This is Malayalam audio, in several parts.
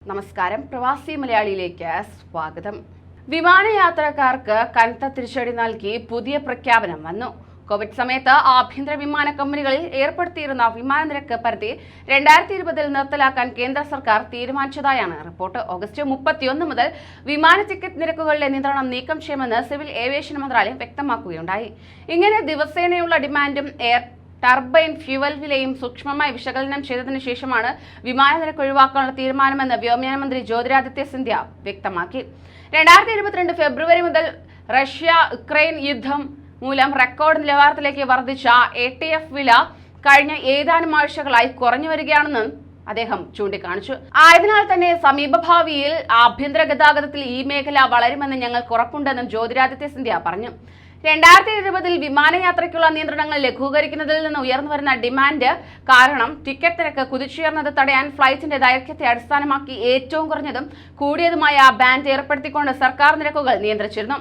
നമസ്കാരം, പ്രവാസി മലയാളിയിലേക്ക് സ്വാഗതം. വിമാനയാത്രക്കാർക്ക് കനത്ത തിരിച്ചടി നൽകി പുതിയ പ്രഖ്യാപനം വന്നു. കോവിഡ് സമയത്ത് ആഭ്യന്തര വിമാന കമ്പനികളിൽ ഏർപ്പെടുത്തിയിരുന്ന വിമാന നിരക്ക് പരിധി 2020 നിർത്തലാക്കാൻ കേന്ദ്ര സർക്കാർ തീരുമാനിച്ചതായാണ് റിപ്പോർട്ട്. ഓഗസ്റ്റ് 31 മുതൽ വിമാന ടിക്കറ്റ് നിരക്കുകളിലെ നിയന്ത്രണം നീക്കം ചെയ്യുമെന്ന് സിവിൽ ഏവിയേഷൻ മന്ത്രാലയം വ്യക്തമാക്കുകയുണ്ടായി. ഇങ്ങനെ ദിവസേനയുള്ള ഡിമാൻഡും എയർ ടർബൈൻ ഫ്യൂവൽ വിലയും സൂക്ഷ്മമായി വിശകലനം ചെയ്തതിനു ശേഷമാണ് വിമാന നിരക്ക് ഒഴിവാക്കാനുള്ള തീരുമാനമെന്ന് വ്യോമയാന മന്ത്രി ജ്യോതിരാദിത്യ സിന്ധ്യ വ്യക്തമാക്കി. 2022 ഫെബ്രുവരി മുതൽ റഷ്യ-യുക്രൈൻ യുദ്ധം മൂലം റെക്കോർഡ് നിലവാരത്തിലേക്ക് വർദ്ധിച്ച ATF വില കഴിഞ്ഞ ഏതാനും ആഴ്ചകളായി കുറഞ്ഞു വരികയാണെന്നും അദ്ദേഹം ചൂണ്ടിക്കാണിച്ചു. ആയതിനാൽ തന്നെ സമീപഭാവിയിൽ ആഭ്യന്തര ഗതാഗതത്തിൽ ഈ മേഖല വളരുമെന്ന് ഞങ്ങൾക്ക് ഉറപ്പുണ്ടെന്നും ജ്യോതിരാദിത്യ സിന്ധ്യ പറഞ്ഞു. 2020 വിമാനയാത്രയ്ക്കുള്ള നിയന്ത്രണങ്ങൾ ലഘൂകരിക്കുന്നതിൽ നിന്ന് ഉയർന്നുവരുന്ന ഡിമാൻഡ് കാരണം ടിക്കറ്റ് നിരക്ക് കുതിച്ചുയർന്നത് തടയാൻ ഫ്ലൈറ്റിന്റെ ദൈർഘ്യത്തെ അടിസ്ഥാനമാക്കി ഏറ്റവും കുറഞ്ഞതും കൂടിയതുമായ ബാൻഡ് ഏർപ്പെടുത്തിക്കൊണ്ട് സർക്കാർ നിരക്കുകൾ നിയന്ത്രിച്ചിരുന്നു.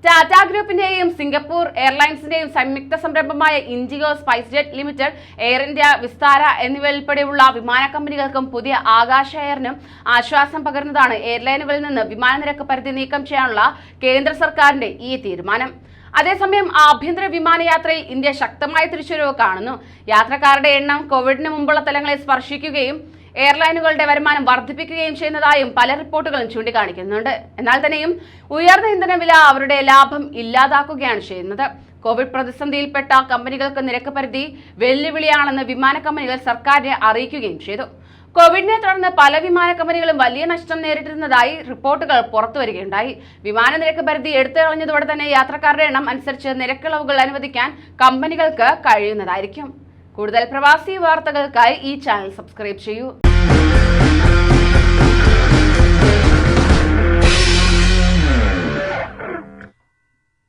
ടാറ്റ ഗ്രൂപ്പിന്റെയും സിംഗപ്പൂർ എയർലൈൻസിന്റെയും സംയുക്ത സംരംഭമായ IndiGo, spice jet limited, air India, Vistara എന്നിവയുൾപ്പെടെയുള്ള വിമാന കമ്പനികൾക്കും പുതിയ ആകാശ എയറിനും ആശ്വാസം പകരുന്നതാണ് എയർലൈനുകളിൽ നിന്ന് വിമാന നിരക്ക് പരിധി നീക്കം ചെയ്യാനുള്ള കേന്ദ്ര സർക്കാരിന്റെ ഈ തീരുമാനം. അതേസമയം ആഭ്യന്തര വിമാനയാത്രയിൽ ഇന്ത്യ ശക്തമായ തിരിച്ചുവരവ് കാണുന്നു. യാത്രക്കാരുടെ എണ്ണം കോവിഡിന് മുമ്പുള്ള തലങ്ങളെ സ്പർശിക്കുകയും എയർലൈനുകളുടെ വരുമാനം വർദ്ധിപ്പിക്കുകയും ചെയ്യുന്നതായും പല റിപ്പോർട്ടുകളും ചൂണ്ടിക്കാണിക്കുന്നുണ്ട്. എന്നാൽ തന്നെയും ഉയർന്ന ഇന്ധനവില അവരുടെ ലാഭം ഇല്ലാതാക്കുകയാണ് ചെയ്യുന്നത്. കോവിഡ് പ്രതിസന്ധിയിൽപ്പെട്ട കമ്പനികൾക്ക് നിരക്ക് പരിധി വെല്ലുവിളിയാണെന്ന് വിമാന കമ്പനികൾ സർക്കാരിനെ അറിയിക്കുകയും ചെയ്തു. കോവിഡിനെ തുടർന്ന് പല വിമാന കമ്പനികളും വലിയ നഷ്ടം നേരിട്ടിരുന്നതായി റിപ്പോർട്ടുകൾ പുറത്തുവരികയുണ്ടായി. വിമാന നിരക്ക് പരിധി എടുത്തു കളഞ്ഞതോടെ തന്നെ യാത്രക്കാരുടെ എണ്ണം അനുസരിച്ച് നിരക്കിളവുകൾ അനുവദിക്കാൻ കമ്പനികൾക്ക് കഴിയുന്നതായിരിക്കും. കൂടുതൽ പ്രവാസി വാർത്തകൾക്കായി ഈ ചാനൽ സബ്സ്ക്രൈബ് ചെയ്യൂ.